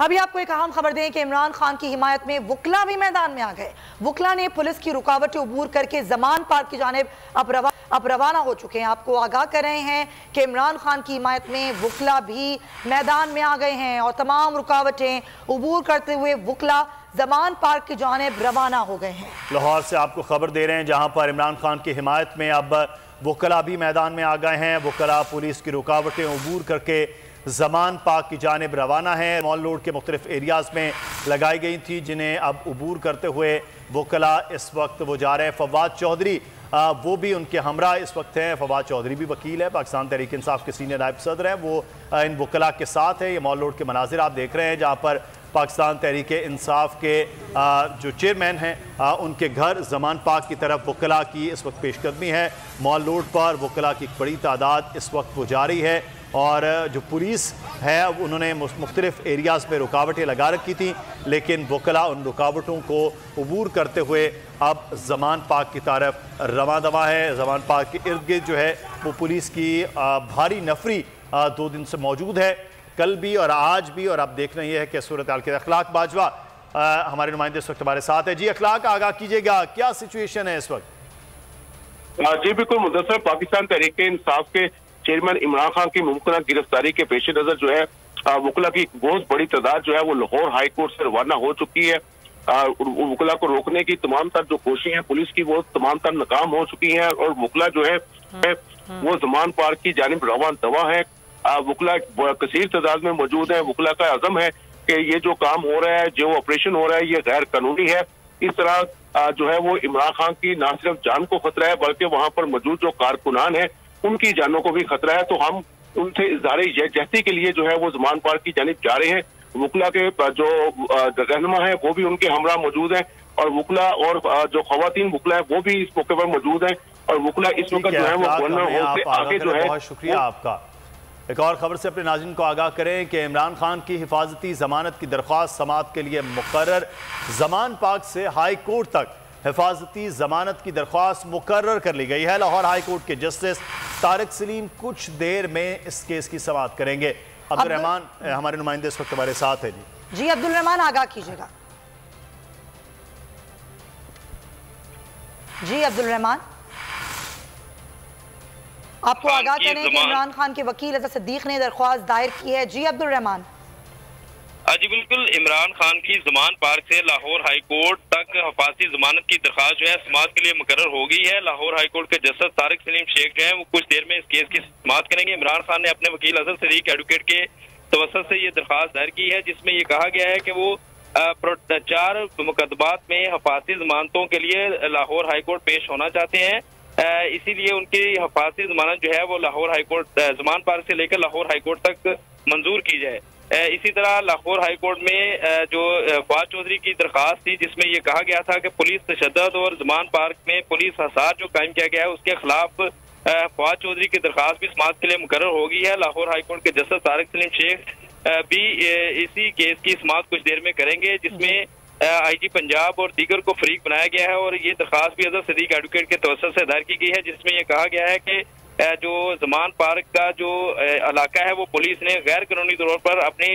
अभी आपको एक अहम खबर दें कि इमरान खान की हिमायत में वकला भी मैदान में आ गए। वकला ने पुलिस की रुकावटें अबूर करके जमान पार्क की जानिब अब रवाना हो चुके हैं। आपको आगाह कर रहे हैं कि इमरान खान की हिमायत में वकला भी मैदान में आ गए हैं और तमाम रुकावटें अबूर करते हुए वकला जमान पार्क की जानिब रवाना हो गए हैं। लाहौर से आपको खबर दे रहे हैं जहां पर इमरान खान की हिमायत में अब वकला भी मैदान में आ गए हैं। वकला पुलिस की रुकावटें अबूर करके जमान पार्क की जानिब रवाना है। मॉल रोड के मुख्तलिफ एरियाज़ में लगाई गई थी जिन्हें अब अबूर करते हुए वकला इस वक्त वो जा रहे हैं। फवाद चौधरी वो भी उनके हमरा इस वक्त हैं। फवाद चौधरी भी वकील है, पाकिस्तान तहरीक इंसाफ के सीनियर नायब सदर हैं। वो इन वकला के साथ है। ये मॉल रोड के मनाजिर आप देख रहे हैं जहाँ पर पाकिस्तान तहरीक इंसाफ के जो चेयरमैन हैं उनके घर जमान पार्क की तरफ वकला की इस वक्त पेशकदमी है। मॉल रोड पर वकला की बड़ी तादाद इस वक्त वो जारी है और जो पुलिस है उन्होंने मुख्तलिफ एरियाज़ में रुकावटें लगा रखी थी, लेकिन वकला उन रुकावटों को अबूर करते हुए अब जमान पार्क की तरफ रवां दवा है। जमान पार्क के इर्द गिर्द जो है वो पुलिस की भारी नफरी 2 दिन से मौजूद है, कल भी और आज भी। और आप देख रहे हैं कि सूरत हाल के अखलाक बाजवा हमारे नुमाइंदे इस वक्त हमारे साथ है। जी अखलाक, आगाह कीजिएगा, क्या सिचुएशन है इस वक्त? जी बिल्कुल मुदस्सर, पाकिस्तान तहरीक इंसाफ के चेयरमैन इमरान खान की मुमकिन गिरफ्तारी के पेश नजर जो है वकला की बहुत बड़ी तादाद जो है वो लाहौर हाई कोर्ट से रवाना हो चुकी है। वकला को रोकने की तमाम तर जो कोशिशें हैं पुलिस की वो तमाम तर नाकाम हो चुकी हैं और वकला जो है वो जमान पार्क की जानिब रवान दवा है। वकला कसीर तादाद में मौजूद है। वकला का अज़म है कि ये जो काम हो रहा है, जो ऑपरेशन हो रहा है, ये गैर कानूनी है। इस तरह जो है वो इमरान खान की न सिर्फ जान को खतरा है बल्कि वहां पर मौजूद जो कारकुनान है उनकी जानों को भी खतरा है। तो हम उनसे इज़हार यकजहती के लिए जो है वो जमान पार्क की जानिब जा रहे हैं। वकला के जो रहनुमा है वो भी उनके हमरा मौजूद है और वकला और जो खवातीन वकला है वो भी इस मौके पर मौजूद है और वकला इस वक्त जो है वो आगे जो है। बहुत शुक्रिया आपका। एक और खबर से अपने नाज़रीन को आगाह करें कि इमरान खान की हिफाजती जमानत की दरख्वास्त समाअत के लिए मुकर्रर। जमान पार्क से हाई कोर्ट तक हिफाजती जमानत की दरख्वास्त मुकर्रर कर ली गई है। लाहौर हाई कोर्ट के जस्टिस तारिक सलीम कुछ देर में इस केस की समाअत करेंगे। अब्दुल रहमान हमारे नुमाइंदे इस वक्त हमारे साथ है। जी अब्दुल रहमान, आगाह कीजिएगा। जी अब्दुल रहमान, आपको आगाह करें कि इमरान खान के वकील अजहर सिद्दीक ने दरख्वास्त दायर की है। जी अब्दुल रहमान। जी बिल्कुल, इमरान खान की जमान पार्क से लाहौर हाई कोर्ट तक हिफाजती जमानत की दरख्वास्त जो है समाअत के लिए मुकर्रर हो गई है। लाहौर हाई कोर्ट के जस्टिस तारिक सलीम शेख जो है वो कुछ देर में इस केस की समाअत करेंगे। इमरान खान ने अपने वकील अजहर सिद्दीक एडवोकेट के तवस्सुत से ये दरख्वास्त दायर की है जिसमें ये कहा गया है कि वो 4 मुकदमात में हिफाजती जमानतों के लिए लाहौर हाई कोर्ट पेश होना चाहते हैं। इसीलिए उनकी हिफाजती जमानत जो है वो Lahore high court Zaman park से लेकर लाहौर हाई कोर्ट तक मंजूर की जाए। इसी तरह लाहौर हाई कोर्ट में जो फवाद चौधरी की दरख्वास्त थी जिसमें ये कहा गया था कि पुलिस तशद्दुद और जमान पार्क में पुलिस हसार जो कायम किया गया है उसके खिलाफ फवाद चौधरी की दरख्वास्त भी समाअत के लिए मुकर्रर हो गई है। लाहौर हाई कोर्ट के जस्टिस तारिक सलीम शेख भी इसी केस की समाअत कुछ देर में करेंगे जिसमें IG पंजाब और दीगर को फरीक बनाया गया है और ये दरख्वास्त भी अजहर सिद्दीक एडवोकेट के तवस्सुत से दायर की गई है जिसमें यह कहा गया है कि जो जमान पार्क का जो इलाका है वो पुलिस ने गैर कानूनी तौर पर अपनी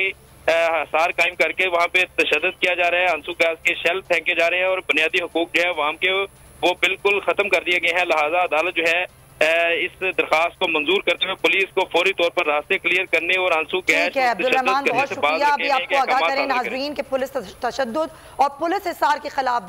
हसार कायम करके वहाँ पे तशद्दुद किया जा रहा है, आंसू गैस के शेल फेंके जा रहे हैं और बुनियादी हुकूक जो है वहाँ के वो बिल्कुल खत्म कर दिए गए हैं। लिहाजा अदालत जो है इस दरख्वास्त को मंजूर करते हुए पुलिस को फौरी तौर पर रास्ते क्लियर करने और आंसू गैस बहुत शुक्रिया। अभी आपको आगाह करें नाजरीन के पुलिस तशद्दुद और पुलिस हिसार के खिलाफ